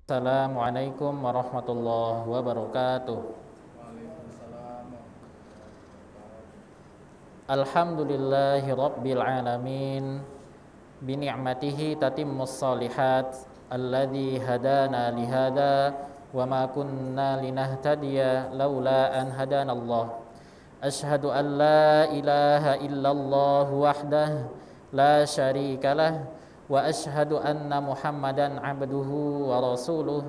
Assalamualaikum warahmatullahi wabarakatuh. Alhamdulillahi rabbil alamin. Bi ni'matihi tatimmus shalihat. Alladzi hadana li hada wa ma kunna linahtadiya laula an hadanallah. Asyhadu an la ilaha illallah wahdahu la syarikalah wa asyhadu anna Muhammadan abduhu wa rasuluh.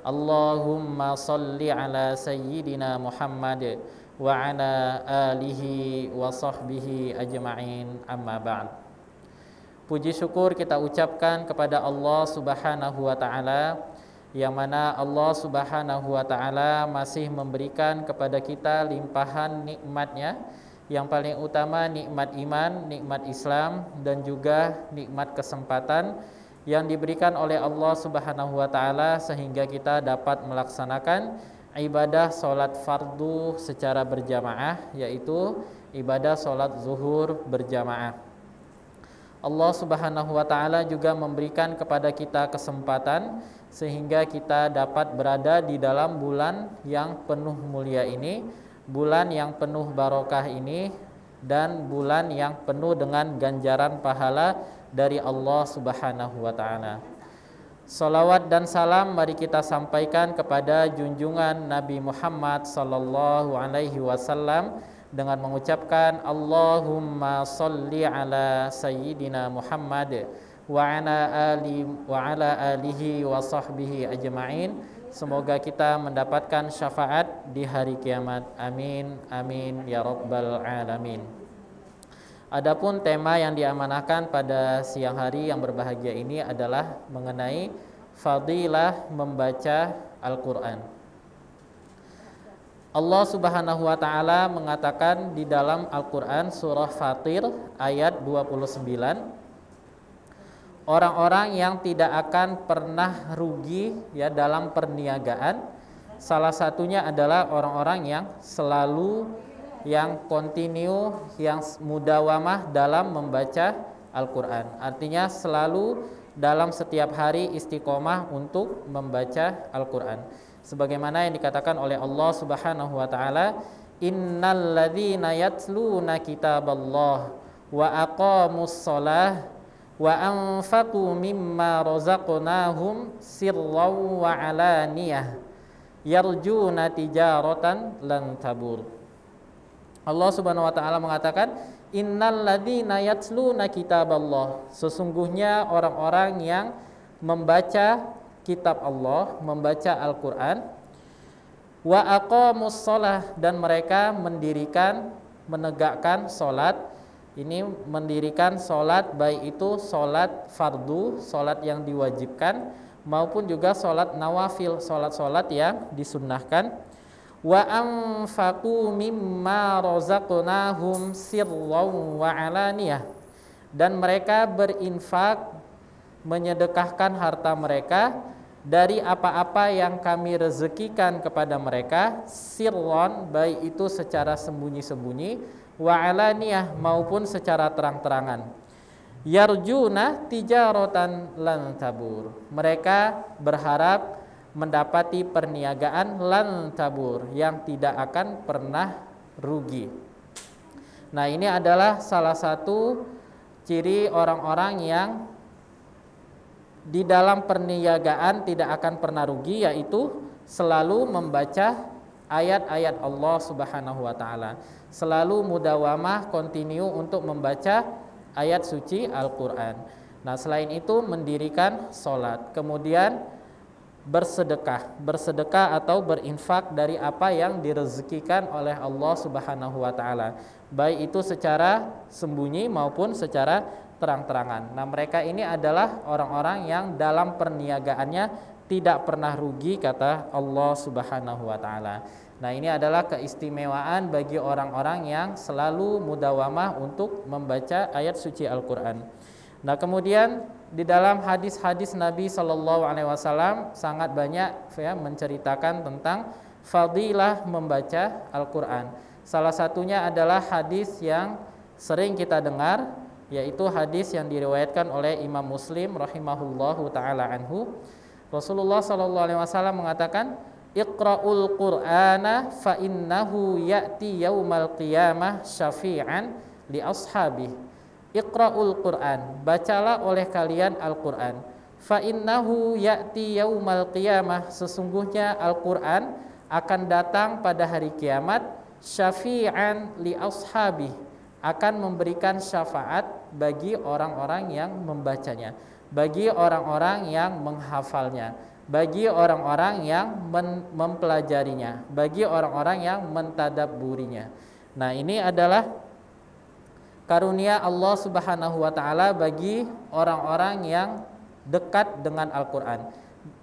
Allahumma salli ala sayyidina Muhammad wa ala alihi wa sahbihi ajma'in, amma ba'd. Puji syukur kita ucapkan kepada Allah Subhanahu wa taala, yang mana Allah Subhanahu wa taala masih memberikan kepada kita limpahan nikmatnya. Yang paling utama nikmat iman, nikmat Islam, dan juga nikmat kesempatan yang diberikan oleh Allah Subhanahu wa taala sehingga kita dapat melaksanakan ibadah salat fardu secara berjamaah, yaitu ibadah salat zuhur berjamaah. Allah Subhanahu wa taala juga memberikan kepada kita kesempatan sehingga kita dapat berada di dalam bulan yang penuh mulia ini, bulan yang penuh barokah ini, dan bulan yang penuh dengan ganjaran pahala dari Allah Subhanahu wa taala. Salawat dan salam mari kita sampaikan kepada junjungan Nabi Muhammad sallallahu alaihi wasallam dengan mengucapkan Allahumma salli ala sayyidina Muhammad wa ala alihi wa sahbihi ajma'in. Semoga kita mendapatkan syafaat di hari kiamat. Amin amin ya rabbal alamin. Adapun tema yang diamanahkan pada siang hari yang berbahagia ini adalah mengenai fadilah membaca Al-Qur'an. Allah Subhanahu wa taala mengatakan di dalam Al-Qur'an surah Fatir ayat 29, orang-orang yang tidak akan pernah rugi ya dalam perniagaan, salah satunya adalah orang-orang yang selalu, yang kontinu, yang mudawamah dalam membaca Al-Qur'an. Artinya selalu dalam setiap hari istiqomah untuk membaca Al-Qur'an. Sebagaimana yang dikatakan oleh Allah Subhanahu wa taala, innal ladzina yatluna kitaballah wa aqamus shalah wa anfaqu mimma razaqnahum sirran wa alaniyah yarjuna tijaratan lan tabur. Allah Subhanahu wa taala mengatakan, innal ladzina yatluna kitaballah, sesungguhnya orang-orang yang membaca kitab Allah, membaca Al-Quran, wa aqamus shalah, dan mereka mendirikan, menegakkan solat. Ini mendirikan solat, baik itu solat fardu, solat yang diwajibkan, maupun juga solat nawafil, solat-solat yang disunnahkan. Wa anfaqu mimma razaqnahum sirran wa alaniyah, dan mereka berinfak, menyedekahkan harta mereka dari apa-apa yang kami rezekikan kepada mereka, sirron, baik itu secara sembunyi-sembunyi, wa alaniyah, maupun secara terang-terangan. Yarjuna tijaratan lan tabur, mereka berharap mendapati perniagaan lan tabur, yang tidak akan pernah rugi. Nah, ini adalah salah satu ciri orang-orang yang di dalam perniagaan tidak akan pernah rugi, yaitu selalu membaca ayat-ayat Allah Subhanahu wa taala, selalu mudawamah, kontinu untuk membaca ayat suci Al-Qur'an. Nah, selain itu mendirikan salat, kemudian bersedekah atau berinfak dari apa yang direzekikan oleh Allah Subhanahu wa taala, baik itu secara sembunyi maupun secara terang-terangan. Nah, mereka ini adalah orang-orang yang dalam perniagaannya tidak pernah rugi, kata Allah Subhanahu wa taala. Nah, ini adalah keistimewaan bagi orang-orang yang selalu mudawamah untuk membaca ayat suci Al-Qur'an. Nah, kemudian di dalam hadis-hadis Nabi Shallallahu alaihi wasallam sangat banyak ya menceritakan tentang fadilah membaca Al-Qur'an. Salah satunya adalah hadis yang sering kita dengar, yaitu hadis yang diriwayatkan oleh Imam Muslim rahimahullahu taala anhu, Rasulullah sallallahu alaihi wasallam mengatakan, "Iqra'ul Qur'ana fa innahu ya'ti yaumal qiyamah syafi'an li ashabi." Iqra'ul Qur'an, bacalah oleh kalian Al-Qur'an. Fa innahu ya'ti yaumal qiyamah, sesungguhnya Al-Qur'an akan datang pada hari kiamat syafi'an li ashabi, akan memberikan syafaat bagi orang-orang yang membacanya, bagi orang-orang yang menghafalnya, bagi orang-orang yang mempelajarinya, bagi orang-orang yang mentadabburinya. Nah, ini adalah karunia Allah Subhanahu wa taala bagi orang-orang yang dekat dengan Al-Qur'an,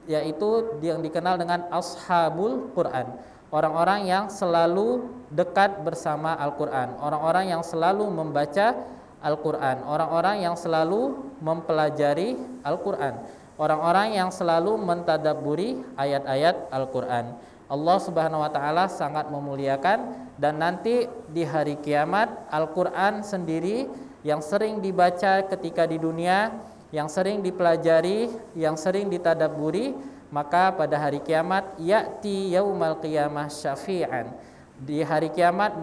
yaitu yang dikenal dengan ashabul Qur'an, orang-orang yang selalu dekat bersama Al-Qur'an, orang-orang yang selalu membaca Al-Qur'an, orang-orang yang selalu mempelajari Al-Qur'an, orang-orang yang selalu mentadabburi ayat-ayat Al-Qur'an. Allah Subhanahu wa taala sangat memuliakan, dan nanti di hari kiamat Al-Qur'an sendiri yang sering dibaca ketika di dunia, yang sering dipelajari, yang sering ditadabburi, maka pada hari kiamat ya'ti yaumal qiyamah syafi'an. Di hari kiamat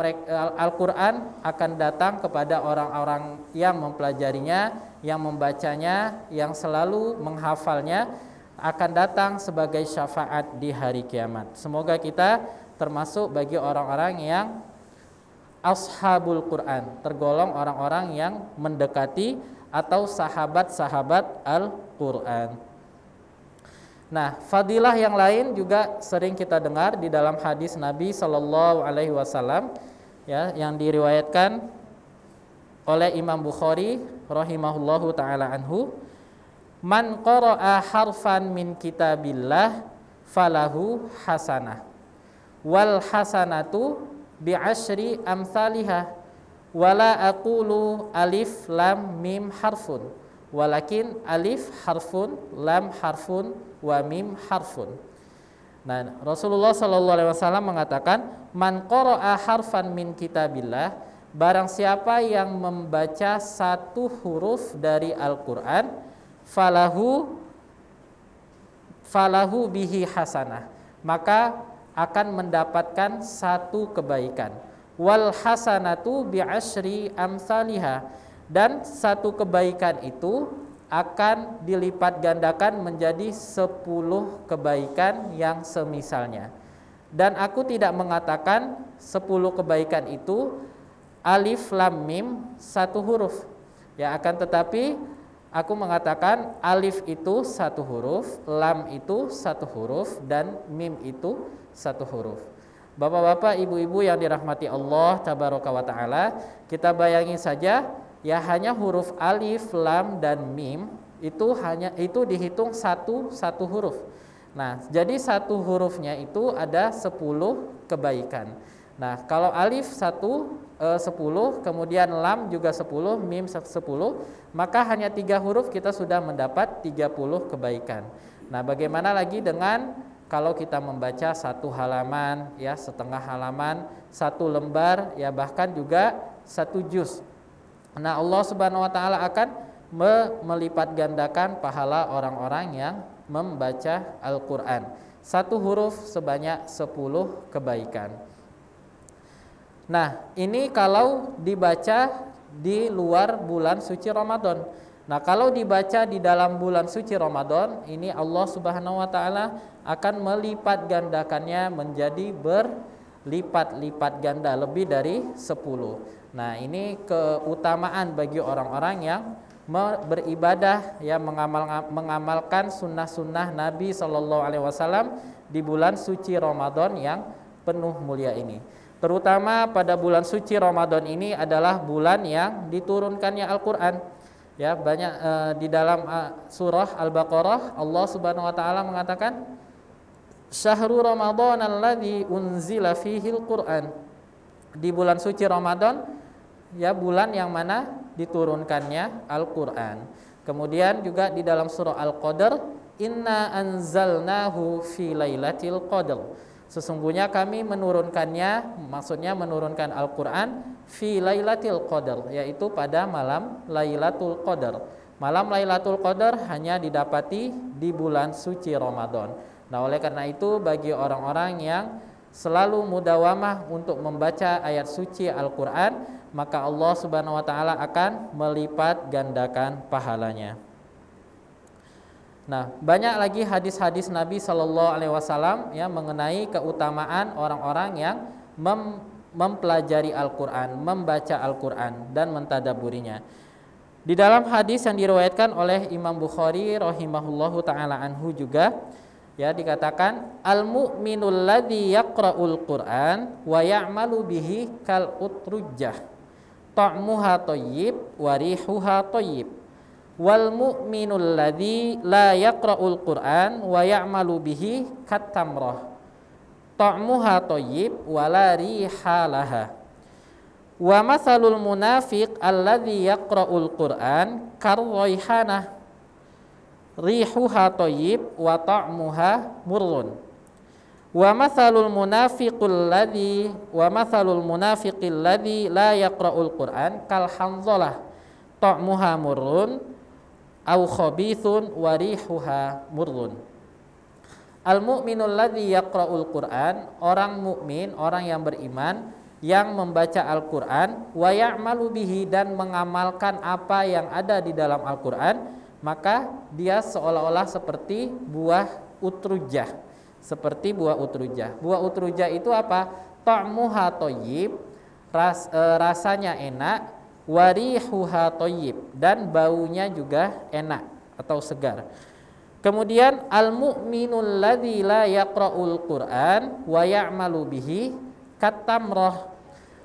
Al-Qur'an akan datang kepada orang-orang yang mempelajarinya, yang membacanya, yang selalu menghafalnya, akan datang sebagai syafaat di hari kiamat. Semoga kita termasuk bagi orang-orang yang ashabul Qur'an, tergolong orang-orang yang mendekati atau sahabat-sahabat Al-Qur'an. Nah, fadilah yang lain juga sering kita dengar di dalam hadis Nabi Shallallahu Alaihi Wasallam, ya, yang diriwayatkan oleh Imam Bukhari rahimahullahu taala anhu. Man qara'a harfan min kitabillah falahu hasanah wal hasanatu bi'ashri amsalihah wala aqulu alif lam mim harfun walakin alif harfun lam harfun wa mim harfun. Nah, Rasulullah sallallahu alaihi wasallam mengatakan, man qara'a harfan min kitabillah, barang siapa yang membaca satu huruf dari Al-Qur'an, falahu bihi hasanah, maka akan mendapatkan satu kebaikan. Wal hasanatu bi'ashri amsalihah, dan satu kebaikan itu akan dilipat gandakan menjadi 10 kebaikan yang semisalnya. Dan aku tidak mengatakan 10 kebaikan itu alif lam mim satu huruf, ya, akan tetapi aku mengatakan alif itu satu huruf, lam itu satu huruf, dan mim itu satu huruf. Bapak-bapak, ibu-ibu yang dirahmati Allah tabaraka wa taala, kita bayangin saja, ya, hanya huruf alif, lam, dan mim itu dihitung satu huruf. Nah, jadi satu hurufnya itu ada 10 kebaikan. Nah, kalau alif 10, kemudian lam juga 10, mim 10, maka hanya 3 huruf kita sudah mendapat 30 kebaikan. Nah, bagaimana lagi dengan kalau kita membaca satu halaman, ya, setengah halaman, satu lembar, ya, bahkan juga satu juz. Nah, Allah Subhanahu wa taala akan melipat gandakan pahala orang-orang yang membaca Al-Qur'an. Satu huruf sebanyak 10 kebaikan. Nah, ini kalau dibaca di luar bulan suci Ramadan. Nah, kalau dibaca di dalam bulan suci Ramadan, ini Allah Subhanahu wa taala akan melipat gandakannya menjadi berlipat-lipat ganda, lebih dari 10. Nah, ini keutamaan bagi orang-orang yang beribadah, yang mengamalkan sunnah-sunnah Nabi Shallallahu Alaihi Wasallam di bulan suci Ramadan yang penuh mulia ini. Terutama pada bulan suci Ramadan ini adalah bulan yang diturunkannya Al-Qur'an. Ya, banyak di dalam surah Al-Baqarah Allah Subhanahu wa taala mengatakan, Syahrul Ramadan alladzi unzila fihil Qur'an. Di bulan suci Ramadan, ya, bulan yang mana diturunkannya Al-Qur'an. Kemudian juga di dalam surah Al-Qadr, inna anzalnahu fi lailatul qadr. Sesungguhnya kami menurunkannya, maksudnya menurunkan Al-Qur'an fi lailatul qadr, yaitu pada malam Lailatul Qadar. Malam Lailatul Qadar hanya didapati di bulan suci Ramadan. Nah, oleh karena itu bagi orang-orang yang selalu mudawamah untuk membaca ayat suci Al-Qur'an, maka Allah Subhanahu wa taala akan melipat gandakan pahalanya. Nah, banyak lagi hadis-hadis Nabi Shallallahu alaihi wasallam ya mengenai keutamaan orang-orang yang mempelajari Al-Qur'an, membaca Al-Qur'an dan mentadaburinya. Di dalam hadis yang diriwayatkan oleh Imam Bukhari rahimahullahu taala anhu juga ya dikatakan al-mu'minul ladzi yaqra'ul Qur'an wa ya'malu bihi kal utrujjah ta'muha thayyib wa rihuha thayyib wal mu'minul ladzi la yaqra'ul Qur'an wa ya'malu bihi kat tamrah ta'muha thayyib wa la riha laha wa mathalul munafiq alladzi yaqra'ul Qur'an karraihanah rihuha thayyib wa ta'muha murrun wa mathalul munafiqil ladzi la yaqra'ul Qur'an kal hanzalah ta'muha murrun aw khabithun wa rihuha murrun. Al mu'minul ladzi yaqra'ul Qur'an, orang mukmin, orang yang beriman yang membaca Al-Qur'an wa ya'malu bihi dan mengamalkan apa yang ada di dalam Al-Qur'an, maka dia seolah-olah seperti buah utrujah. Seperti buah utrujah. Buah utrujah itu apa? Ta'muha thayyib, rasanya enak, warihuha thayyib, dan baunya juga enak atau segar. Kemudian al-mu'minul ladzi la yaqra'ul Qur'an wa ya'malu bihi katamrah.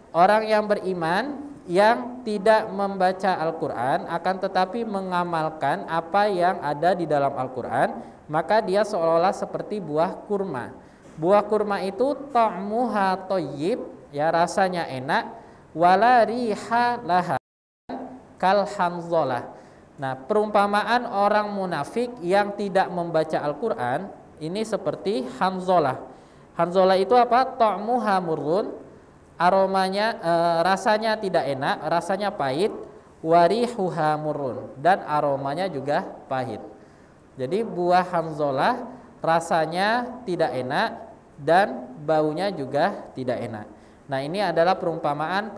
Orang yang beriman yang tidak membaca Al-Qur'an akan tetapi mengamalkan apa yang ada di dalam Al-Qur'an, maka dia seolah-olah seperti buah kurma. Buah kurma itu ta'muha thayyib, ya rasanya enak, wala riha laha kal hanzalah. Nah, perumpamaan orang munafik yang tidak membaca Al-Qur'an ini seperti hanzalah. Hanzalah itu apa? Ta'muha murrun, aromanya rasanya tidak enak, rasanya pahit, warihuha murrun, dan aromanya juga pahit. Jadi buah hanzalah rasanya tidak enak dan baunya juga tidak enak. Nah, ini adalah perumpamaan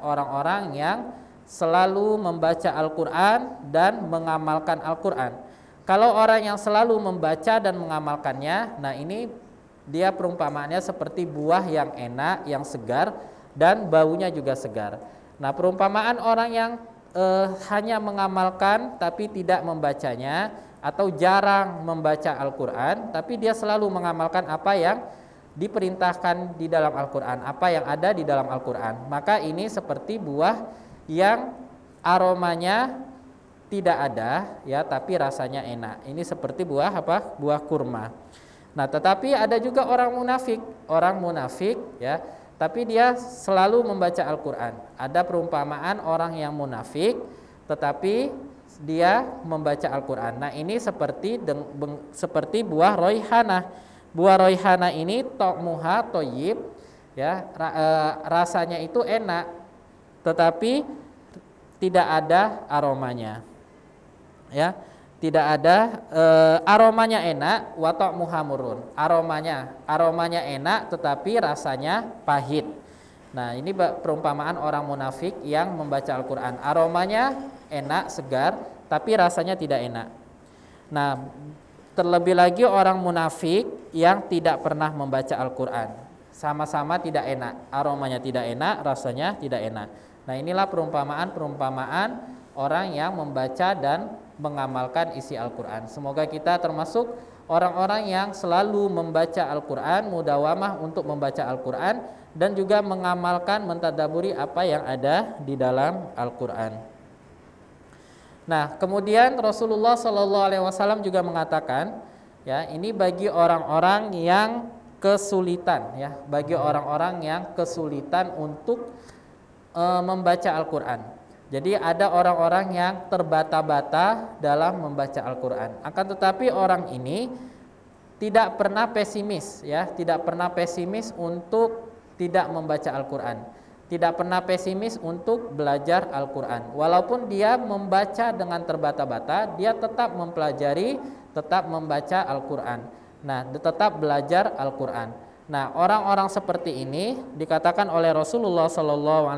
orang-orang yang selalu membaca Al-Qur'an dan mengamalkan Al-Qur'an. Kalau orang yang selalu membaca dan mengamalkannya, nah ini dia perumpamaannya seperti buah yang enak, yang segar, dan baunya juga segar. Nah, perumpamaan orang yang hanya mengamalkan tapi tidak membacanya, atau jarang membaca Al-Qur'an, tapi dia selalu mengamalkan apa yang diperintahkan di dalam Al-Qur'an, apa yang ada di dalam Al-Qur'an, maka ini seperti buah yang aromanya tidak ada, ya, tapi rasanya enak. Ini seperti buah apa? Buah kurma. Nah, tetapi ada juga orang munafik ya, tapi dia selalu membaca Al-Qur'an. Ada perumpamaan orang yang munafik tetapi dia membaca Al-Qur'an. Nah, ini seperti buah roihanah. Buah roihanah ini ta'muha thayyib, ya, rasanya itu enak tetapi tidak ada aromanya. Ya. Tidak ada aromanya enak, wa ta'muha murrun. Aromanya enak tetapi rasanya pahit. Nah, ini perumpamaan orang munafik yang membaca Al-Qur'an. Aromanya enak, segar, tapi rasanya tidak enak. Nah, terlebih lagi orang munafik yang tidak pernah membaca Al-Qur'an. Sama-sama tidak enak, aromanya tidak enak, rasanya tidak enak. Nah, inilah perumpamaan orang yang membaca dan mengamalkan isi Al-Qur'an. Semoga kita termasuk orang-orang yang selalu membaca Al-Qur'an, mudawamah untuk membaca Al-Qur'an, dan juga mengamalkan, mentadaburi apa yang ada di dalam Al-Qur'an. Nah, kemudian Rasulullah SAW juga mengatakan, ya, ini bagi orang-orang yang kesulitan, ya, bagi orang-orang yang kesulitan untuk membaca Al-Qur'an. Jadi ada orang-orang yang terbata-bata dalam membaca Al-Qur'an. Akan tetapi orang ini tidak pernah pesimis, ya, tidak pernah pesimis untuk tidak membaca Al-Qur'an. tidak pernah pesimis untuk belajar Al-Quran. Walaupun dia membaca dengan terbata-bata, dia tetap mempelajari, tetap membaca Al-Quran. Nah, tetap belajar Al-Quran. Nah, orang-orang seperti ini dikatakan oleh Rasulullah SAW,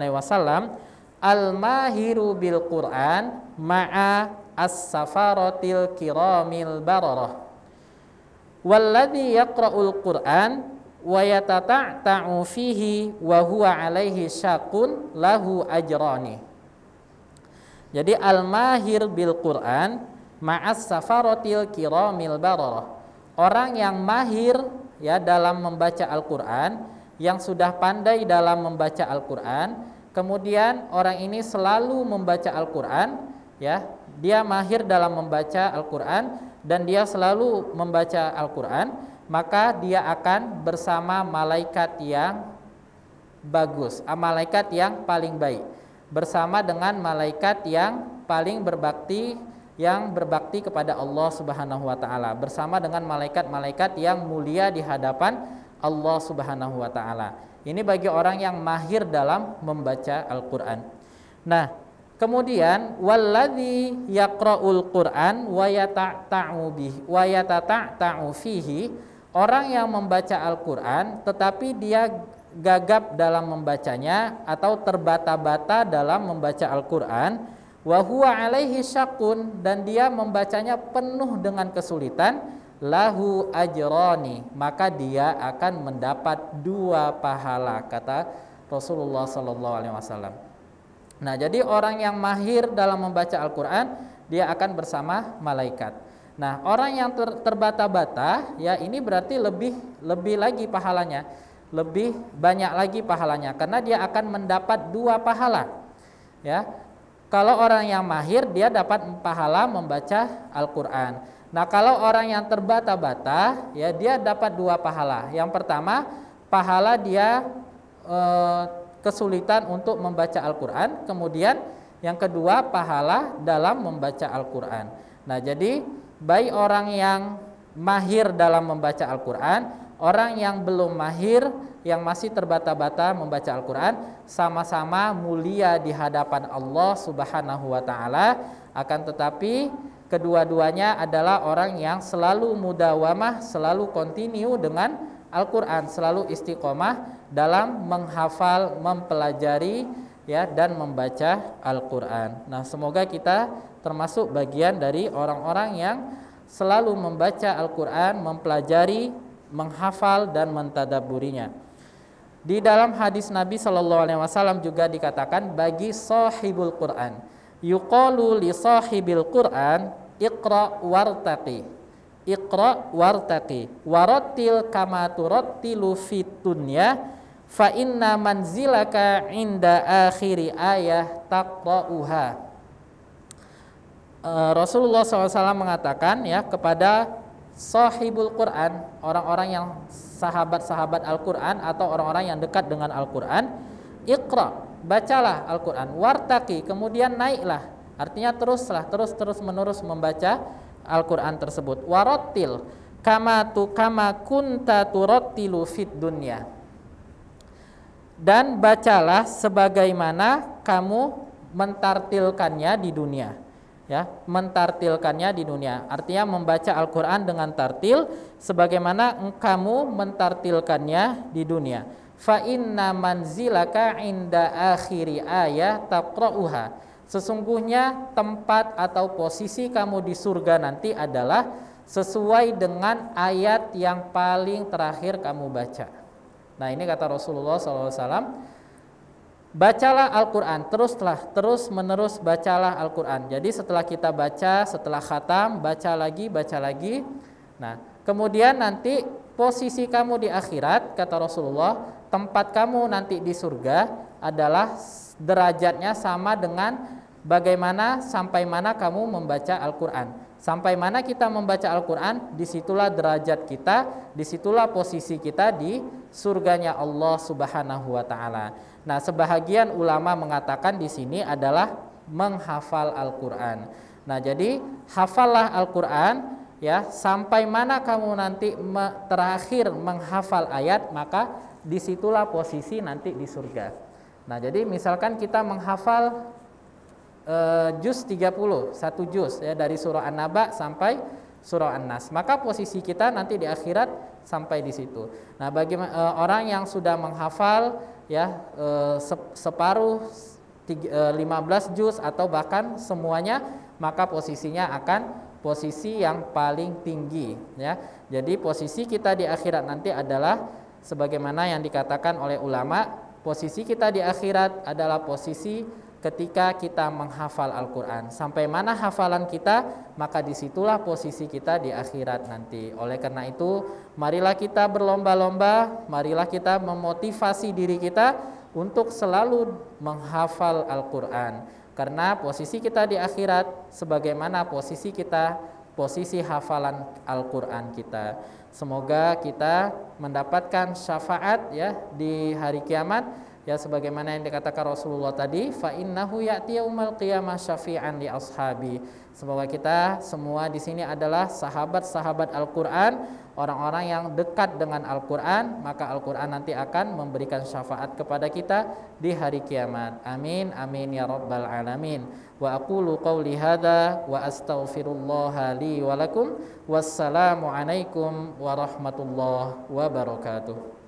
al-mahiru bil Quran ma'a as-safaratil kiramil bararah. Walladhi yaqra'ul Quran wa yatata'ta'u fihi wa huwa alaihi syaqun lahu ajrani. Jadi al-mahir bil Quran ma'as safaratil kiramil bararah. Orang yang mahir ya dalam membaca Al-Qur'an, yang sudah pandai dalam membaca Al-Qur'an, kemudian orang ini selalu membaca Al-Qur'an, ya, dia mahir dalam membaca Al-Qur'an dan dia selalu membaca Al-Qur'an, maka dia akan bersama malaikat yang bagus, malaikat yang paling baik, bersama dengan malaikat yang paling berbakti, yang berbakti kepada Allah Subhanahu wa taala, bersama dengan malaikat-malaikat yang mulia di hadapan Allah Subhanahu wa taala. Ini bagi orang yang mahir dalam membaca Al-Qur'an. Nah, kemudian walladzi yaqra'ul Qur'an wa yatata'u fihi, orang yang membaca Al-Qur'an tetapi dia gagap dalam membacanya atau terbata-bata dalam membaca Al-Qur'an, wa huwa alaihi syaqun, dan dia membacanya penuh dengan kesulitan, lahu ajrani, maka dia akan mendapat 2 pahala, kata Rasulullah SAW. Nah, jadi orang yang mahir dalam membaca Al-Qur'an, dia akan bersama malaikat. Nah, orang yang terbata-bata, ya ini berarti lebih lagi pahalanya, lebih banyak lagi pahalanya, karena dia akan mendapat 2 pahala. Ya, kalau orang yang mahir, dia dapat pahala membaca Al-Qur'an. Nah, kalau orang yang terbata-bata, ya dia dapat 2 pahala. Yang pertama, pahala dia kesulitan untuk membaca Al-Qur'an. Kemudian yang kedua, pahala dalam membaca Al-Qur'an. Nah, jadi baik orang yang mahir dalam membaca Al-Qur'an, orang yang belum mahir, yang masih terbata-bata membaca Al-Qur'an, sama-sama mulia di hadapan Allah Subhanahu wa taala. Akan tetapi kedua-duanya adalah orang yang selalu mudawamah, selalu kontinu dengan Al-Qur'an, selalu istiqomah dalam menghafal, mempelajari, ya, dan membaca Al-Qur'an. Nah, semoga kita termasuk bagian dari orang-orang yang selalu membaca Al-Qur'an, mempelajari, menghafal dan mentadabburinya. Di dalam hadis Nabi SAW juga dikatakan bagi sahibul Quran, yuqalu li sahibil Quran iqra wartaqi, iqra wartaqi warattil kama turattilu fit dunya fa inna manzilaka inda akhiri ayah taqra'uha. Rasulullah SAW mengatakan, ya, kepada sahibul Quran, orang-orang yang sahabat-sahabat Al-Quran atau orang-orang yang dekat dengan Al-Quran, iqra, bacalah Al-Quran, wartaqi, kemudian naiklah, artinya terus menerus membaca Al-Quran tersebut, warattil kama kunta turattilu fid dunya, dan bacalah sebagaimana kamu mentartilkannya di dunia. Ya, mentartilkannya di dunia, artinya membaca Al-Qur'an dengan tartil sebagaimana kamu mentartilkannya di dunia. Fa inna manzilaka inda akhiri ayah taqra'uha, sesungguhnya tempat atau posisi kamu di surga nanti adalah sesuai dengan ayat yang paling terakhir kamu baca. Nah, ini kata Rasulullah SAW, bacalah Al-Quran, terus menerus bacalah Al-Quran. Jadi setelah kita baca, setelah khatam, baca lagi. Nah, kemudian nanti posisi kamu di akhirat, kata Rasulullah, tempat kamu nanti di surga adalah derajatnya sama dengan bagaimana sampai mana kamu membaca Al-Quran. Sampai mana kita membaca Al-Quran, disitulah derajat kita, disitulah posisi kita di surganya Allah Subhanahu wa taala. Nah, sebahagian ulama mengatakan di sini adalah menghafal Al-Qur'an. Nah, jadi hafallah Al-Qur'an, ya, sampai mana kamu nanti terakhir menghafal ayat, maka disitulah posisi nanti di surga. Nah, jadi misalkan kita menghafal juz 30, satu juz ya dari surah An-Naba sampai surah An-Nas, maka posisi kita nanti di akhirat sampai di situ. Nah, bagi orang yang sudah menghafal ya separuh 15 juz atau bahkan semuanya, maka posisinya akan posisi yang paling tinggi ya. Jadi posisi kita di akhirat nanti adalah sebagaimana yang dikatakan oleh ulama, posisi kita di akhirat adalah posisi ketika kita menghafal Al-Quran. Sampai mana hafalan kita, maka disitulah posisi kita di akhirat nanti. Oleh karena itu, marilah kita berlomba-lomba, marilah kita memotivasi diri kita untuk selalu menghafal Al-Quran. Karena posisi kita di akhirat sebagaimana posisi kita, posisi hafalan Al-Quran kita. Semoga kita mendapatkan syafaat ya di hari kiamat. Ya, sebagaimana yang dikatakan Rasulullah tadi, fa innahu ya'ti yaumal qiyamah syafi'an li ashabi. Semoga kita semua di sini adalah sahabat-sahabat Al-Qur'an, orang-orang yang dekat dengan Al-Qur'an, maka Al-Qur'an nanti akan memberikan syafaat kepada kita di hari kiamat. Amin amin ya rabbal alamin. Wa aqulu qauli hadza wa astaghfirullaha li wa lakum. Wassalamu alaikum warahmatullahi wabarakatuh.